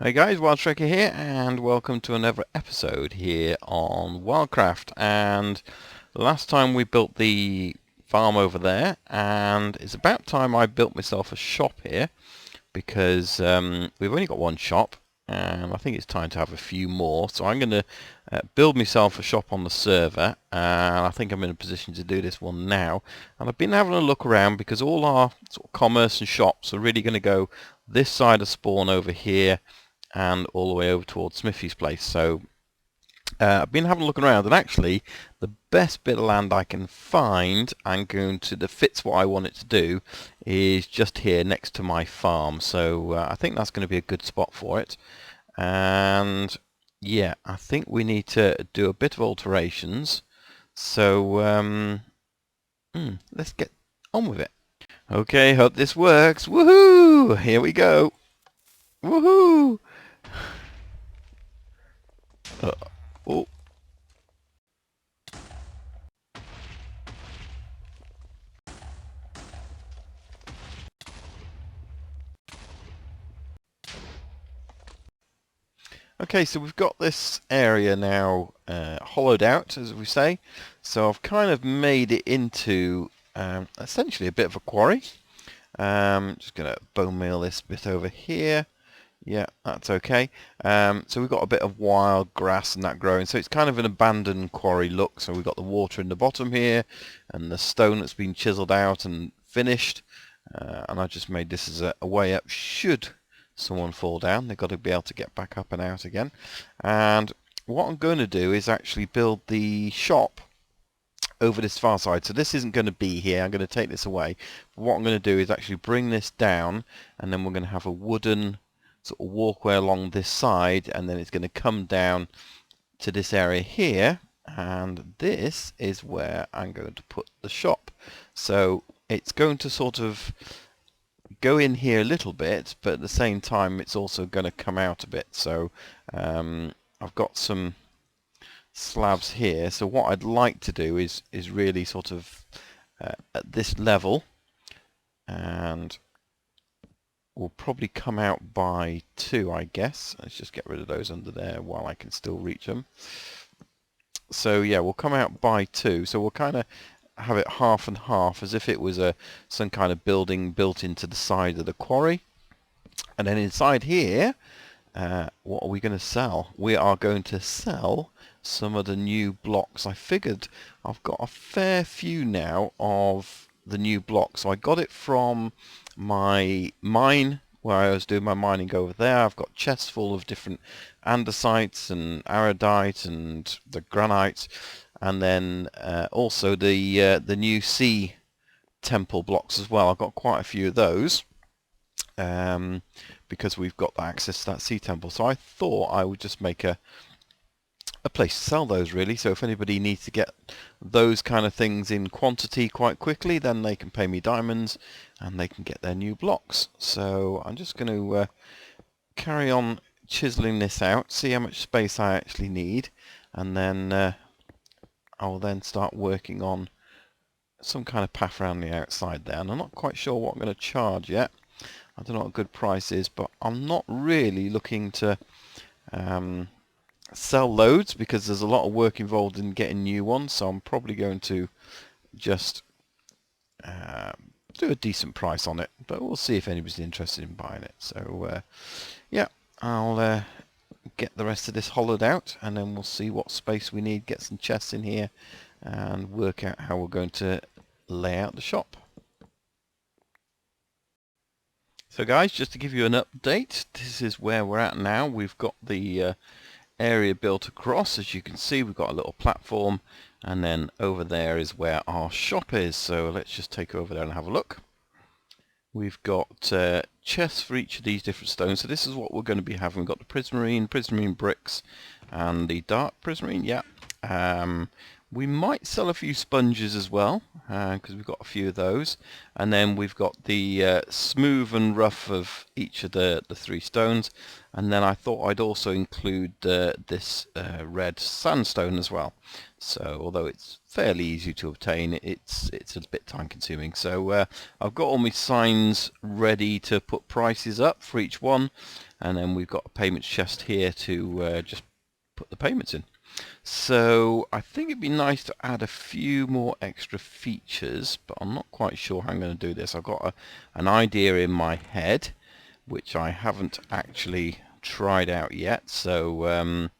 Hey guys, WildTrekker here, and welcome to another episode here on WildCraft. And last time we built the farm over there, and it's about time I built myself a shop here, because we've only got one shop, and I think it's time to have a few more. So I'm going to build myself a shop on the server, and I think I'm in a position to do this one now. And I've been having a look around, because all our sort of commerce and shops are really going to go this side of spawn over here, and all the way over towards Smithy's place. So I've been having a look around, and actually the best bit of land I can find and going to that fits what I want it to do is just here next to my farm. So I think that's going to be a good spot for it. And yeah, I think we need to do a bit of alterations. So let's get on with it. Okay, hope this works. Woohoo! Here we go. Woohoo! Oh. Okay, so we've got this area now hollowed out, as we say. So I've kind of made it into essentially a bit of a quarry. Just going to bone meal this bit over here. Yeah, that's okay. So we've got a bit of wild grass and that growing. So it's kind of an abandoned quarry look. So we've got the water in the bottom here, and the stone that's been chiseled out and finished. And I just made this as a way up should someone fall down. They've got to be able to get back up and out again. And what I'm going to do is actually build the shop over this far side. So this isn't going to be here. I'm going to take this away. But what I'm going to do is actually bring this down, and then we're going to have a wooden sort of walkway along this side, and then it's going to come down to this area here, and this is where I'm going to put the shop. So it's going to sort of go in here a little bit, but at the same time it's also going to come out a bit. So I've got some slabs here, so what I'd like to do is really sort of at this level, and will probably come out by 2, I guess. Let's just get rid of those under there while I can still reach them. So yeah, we'll come out by 2, so we'll kind of have it half and half, as if it was some kind of building built into the side of the quarry. And then inside here, what are we going to sell? We are going to sell some of the new blocks. I figured I've got a fair few now of the new blocks. So I got it from my mine where I was doing my mining over there. I've got chests full of different andesites and iridite and the granite, and then also the new sea temple blocks as well. I've got quite a few of those because we've got access to that sea temple. So I thought I would just make a place to sell those, really. So if anybody needs to get those kind of things in quantity quite quickly, then they can pay me diamonds and they can get their new blocks. So I'm just going to carry on chiseling this out, see how much space I actually need, and then I will then start working on some kind of path around the outside there. And I'm not quite sure what I'm going to charge yet. I don't know what a good price is, but I'm not really looking to sell loads, because there's a lot of work involved in getting new ones. So I'm probably going to just do a decent price on it, but we'll see if anybody's interested in buying it. So yeah, I'll get the rest of this hollowed out, and then we'll see what space we need, get some chests in here, and work out how we're going to lay out the shop. So guys, just to give you an update, this is where we're at now. We've got the area built across. As you can see, we've got a little platform, and then over there is where our shop is. So let's just take over there and have a look. We've got chests for each of these different stones. So this is what we're going to be having. We've got the prismarine bricks, and the dark prismarine. Yeah. We might sell a few sponges as well, because we've got a few of those. And then we've got the smooth and rough of each of the 3 stones. And then I thought I'd also include this red sandstone as well. So although it's fairly easy to obtain, it's a bit time consuming. So I've got all my signs ready to put prices up for each one, and then we've got a payments chest here to just put the payments in. So I think it'd be nice to add a few more extra features, but I'm not quite sure how I'm going to do this. I've got an idea in my head, which I haven't actually tried out yet. So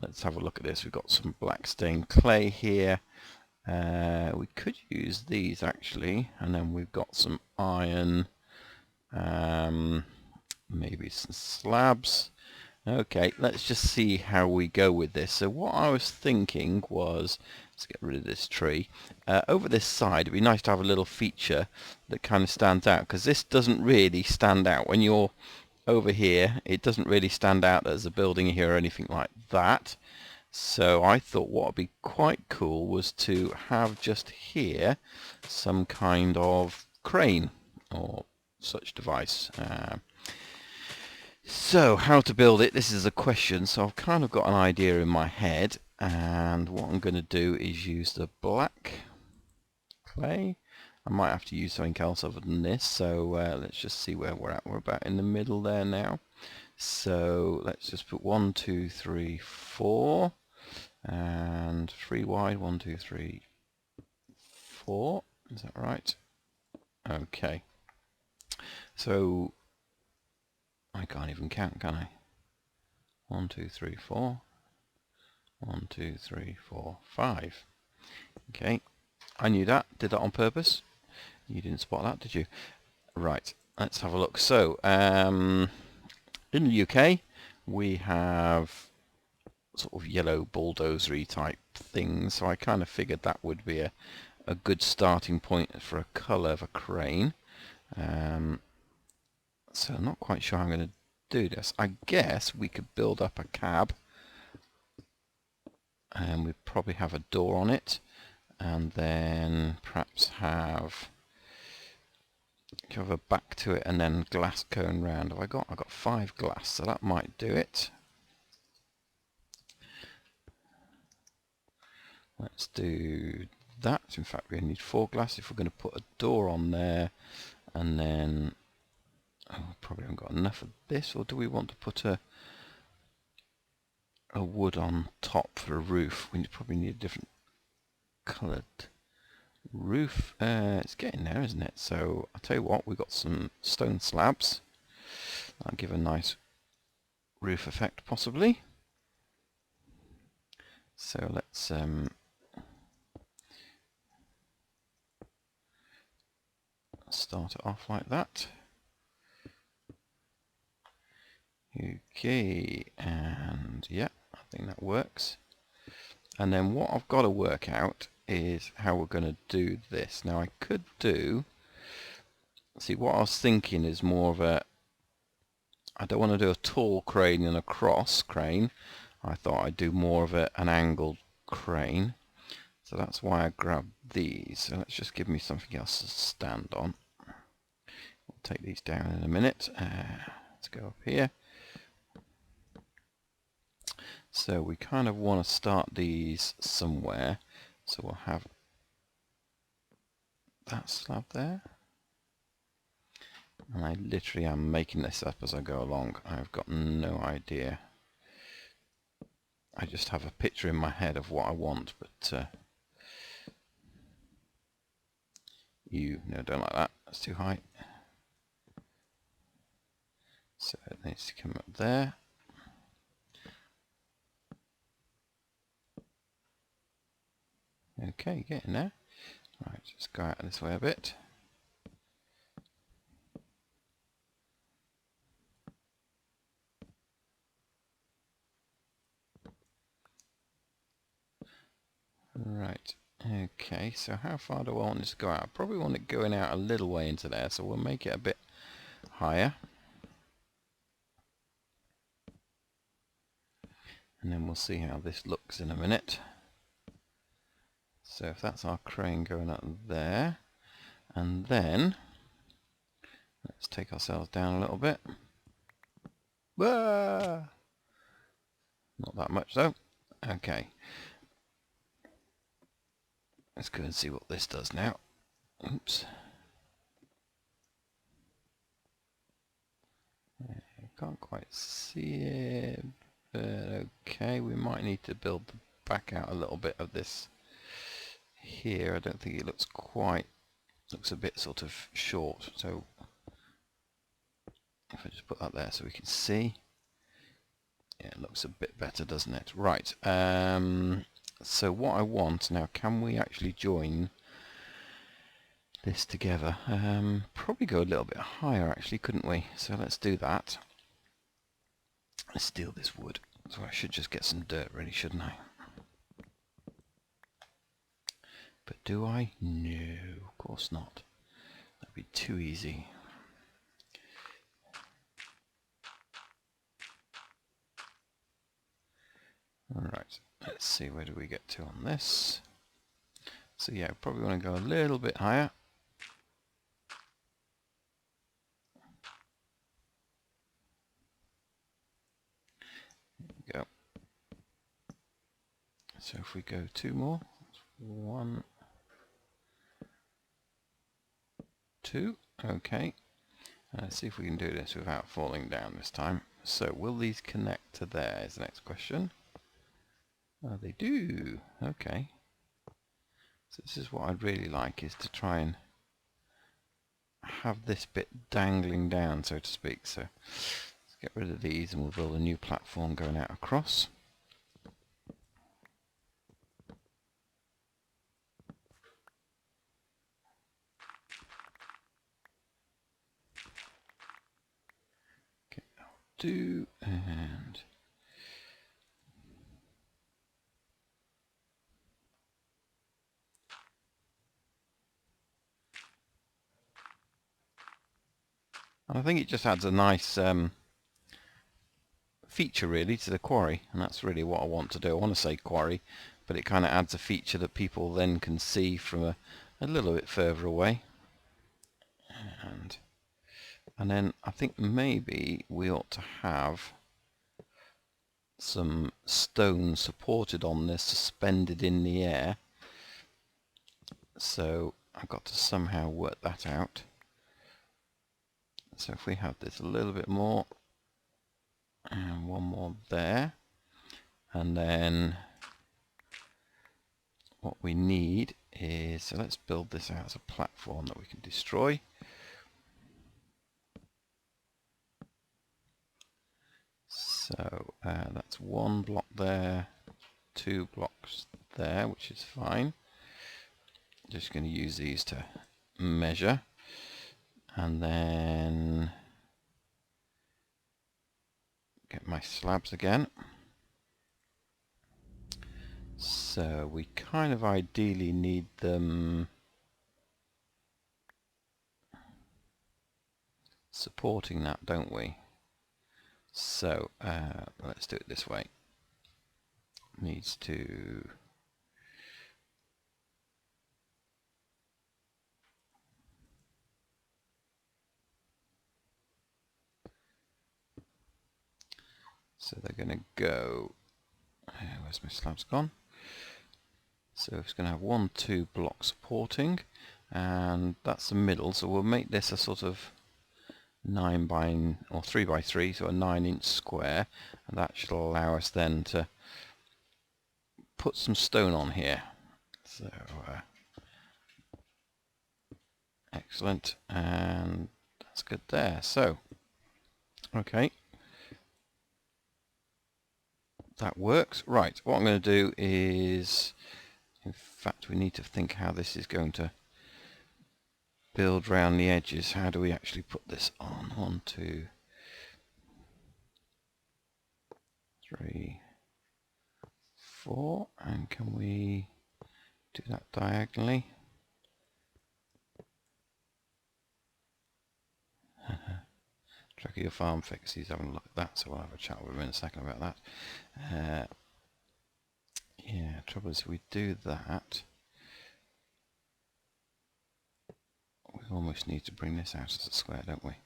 let's have a look at this. We've got some black stained clay here. We could use these actually, and then we've got some iron, maybe some slabs. Okay, let's just see how we go with this. So what I was thinking was, let's get rid of this tree. Over this side, it'd be nice to have a little feature that kind of stands out, because this doesn't really stand out. When you're over here, it doesn't really stand out as a building here or anything like that. So I thought what would be quite cool was to have just here some kind of crane or such device. So how to build it, this is a question. So I've kind of got an idea in my head, and what I'm going to do is use the black clay. I might have to use something else other than this, so let's just see where we're at. We're about in the middle there now. So let's just put 1, 2, 3, 4 and 3 wide. 1, 2, 3, 4. Is that right? Okay. So I can't even count, can I? 1, 2, 3, 4. 1, 2, 3, 4, 5. Okay, I knew that. Did that on purpose. You didn't spot that, did you? Right, let's have a look. So, in the UK, we have sort of yellow bulldozery type things. So I kind of figured that would be a good starting point for a colour of a crane. So I'm not quite sure how I'm going to do this. I guess we could build up a cab, and we'd probably have a door on it, and then perhaps have a back to it, and then glass going round. I've got 5 glass, so that might do it. Let's do that. In fact, we need 4 glass if we're going to put a door on there, and then probably haven't got enough of this. Or do we want to put a wood on top for a roof? We probably need a different coloured roof. It's getting there, isn't it? So I'll tell you what, we've got some stone slabs. That'll give a nice roof effect possibly. So let's start it off like that. Okay, and yeah, I think that works. And then what I've got to work out is how we're going to do this. Now I could do, see, what I was thinking is more of a, I don't want to do a tall crane and a cross crane. I thought I'd do more of an angled crane. So that's why I grabbed these. So let's just give me something else to stand on. We'll take these down in a minute. Let's go up here. So we kind of want to start these somewhere. So we'll have that slab there. And I literally am making this up as I go along. I've got no idea. I just have a picture in my head of what I want, but no, don't like that. That's too high. So it needs to come up there. Okay, getting there. Right, just go out this way a bit. Right, okay, so how far do I want this to go out? I probably want it going out a little way into there, so we'll make it a bit higher. And then we'll see how this looks in a minute. So if that's our crane going up there, and then let's take ourselves down a little bit. Whoa! Not that much though. Okay. Let's go and see what this does now. Oops. Can't quite see it, but okay, we might need to build back out a little bit of this here. I don't think it looks quite, looks a bit sort of short, so if I just put that there so we can see, yeah, it looks a bit better, doesn't it? Right, so what I want now, can we actually join this together? Probably go a little bit higher actually, couldn't we? So let's do that. Let's steal this wood. So I should just get some dirt ready, shouldn't I? But do I? No, of course not. That'd be too easy. Alright, let's see, where do we get to on this? So yeah, probably want to go a little bit higher. There we go. So if we go 2 more, 1, 2, okay. Let's see if we can do this without falling down this time. So will these connect to there is the next question. Oh, they do. Okay. So this is what I'd really like, is to try and have this bit dangling down, so to speak. So let's get rid of these and we'll build a new platform going out across. Okay, that'll do, and I think it just adds a nice feature really to the quarry, and that's really what I want to do. I want to say quarry, but it kind of adds a feature that people then can see from a little bit further away. And then I think maybe we ought to have some stone supported on this, suspended in the air. So I've got to somehow work that out. So if we have this a little bit more, and one more there, and then what we need is, so let's build this out as a platform that we can destroy. So that's 1 block there, 2 blocks there, which is fine. Just going to use these to measure, and then get my slabs again. So we kind of ideally need them supporting that, don't we? So let's do it this way. Needs to so they're going to go, where's my slabs gone? So it's going to have 1, 2 blocks supporting, and that's the middle, so we'll make this a sort of 9 by, or 3 by 3, so a 9-inch square, and that should allow us then to put some stone on here. So excellent, and that's good there. So okay, that works. Right, what I'm going to do is, in fact we need to think how this is going to build round the edges. How do we actually put this on? 1, 2, 3, 4, and can we do that diagonally? Track of your farm fix, he's having a look at that, so we'll have a chat with him in a second about that. Yeah, trouble is, if we do that, we almost need to bring this out as a square, don't we?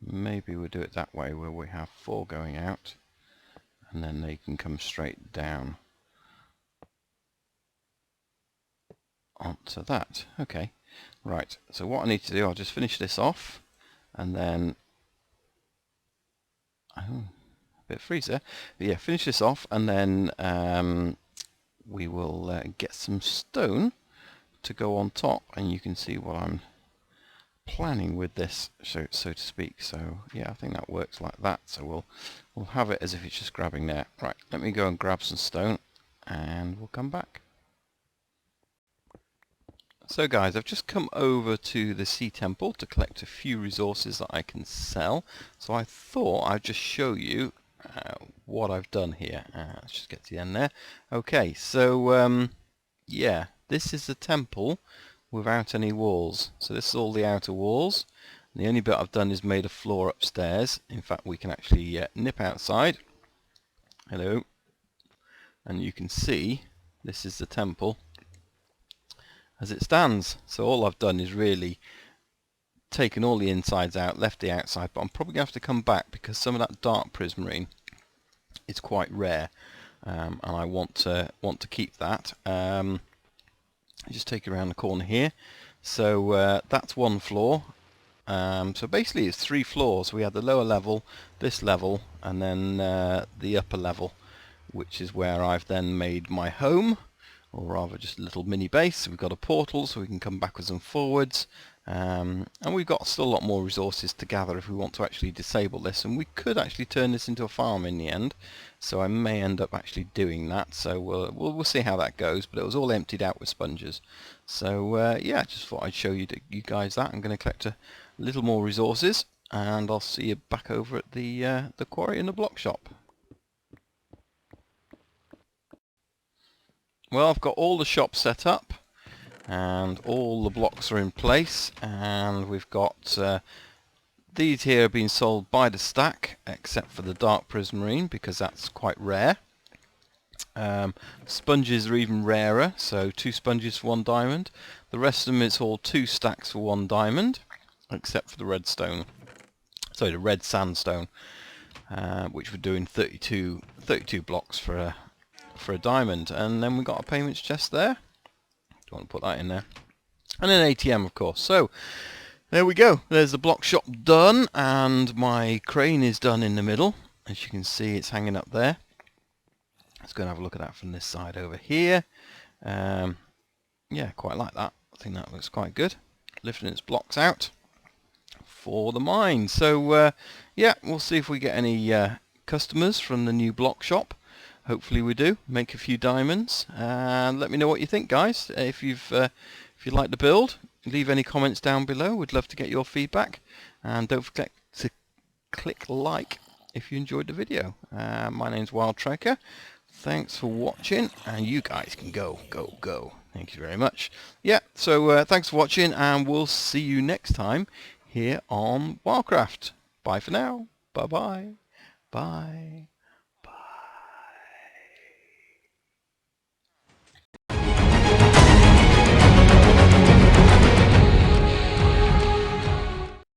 Maybe we'll do it that way, where we have 4 going out, and then they can come straight down onto that. Okay, right, so what I need to do, I'll just finish this off, and then a bit freeze there, but yeah, finish this off, and then we will get some stone to go on top, and you can see what I'm planning with this, so to speak. So yeah, I think that works like that. So we'll have it as if it's just grabbing there. Right, let me go and grab some stone, and we'll come back. So guys, I've just come over to the Sea Temple to collect a few resources that I can sell. So I thought I'd just show you what I've done here. Let's just get to the end there. Okay, so yeah, this is the temple without any walls. So this is all the outer walls. The only bit I've done is made a floor upstairs. In fact, we can actually nip outside. Hello. And you can see this is the temple as it stands. So all I've done is really taken all the insides out, left the outside, but I'm probably going to have to come back because some of that dark prismarine is quite rare, and I want to keep that. Just take it around the corner here. So that's one floor. So basically it's 3 floors. We had the lower level, this level, and then the upper level, which is where I've then made my home, or rather just a little mini base. We've got a portal so we can come backwards and forwards, and we've got still a lot more resources to gather if we want to actually disable this, and we could actually turn this into a farm in the end, so I may end up actually doing that. So we'll see how that goes, but it was all emptied out with sponges. So yeah, just thought I'd show you guys that. I'm going to collect a little more resources, and I'll see you back over at the quarry and the block shop. Well, I've got all the shops set up, and all the blocks are in place, and we've got these here being sold by the stack, except for the dark prismarine because that's quite rare. Sponges are even rarer, so 2 sponges for 1 diamond. The rest of them it's all 2 stacks for 1 diamond, except for the redstone. Sorry, the red sandstone, which we're doing 32 blocks for a diamond. And then we've got a payments chest there. Don't want to put that in there. And an ATM, of course. So there we go. There's the block shop done, and my crane is done in the middle. As you can see, it's hanging up there. Let's go and have a look at that from this side over here. Yeah, quite like that. I think that looks quite good. Lifting its blocks out for the mine. So yeah, we'll see if we get any customers from the new block shop. Hopefully we do. Make a few diamonds, and let me know what you think, guys. If you like the build, leave any comments down below. We'd love to get your feedback, and don't forget to click like if you enjoyed the video. My name's WildTracker. Thanks for watching, and you guys can go. Thank you very much. Yeah, so thanks for watching, and we'll see you next time here on WildCraft. Bye for now. Bye-bye. Bye.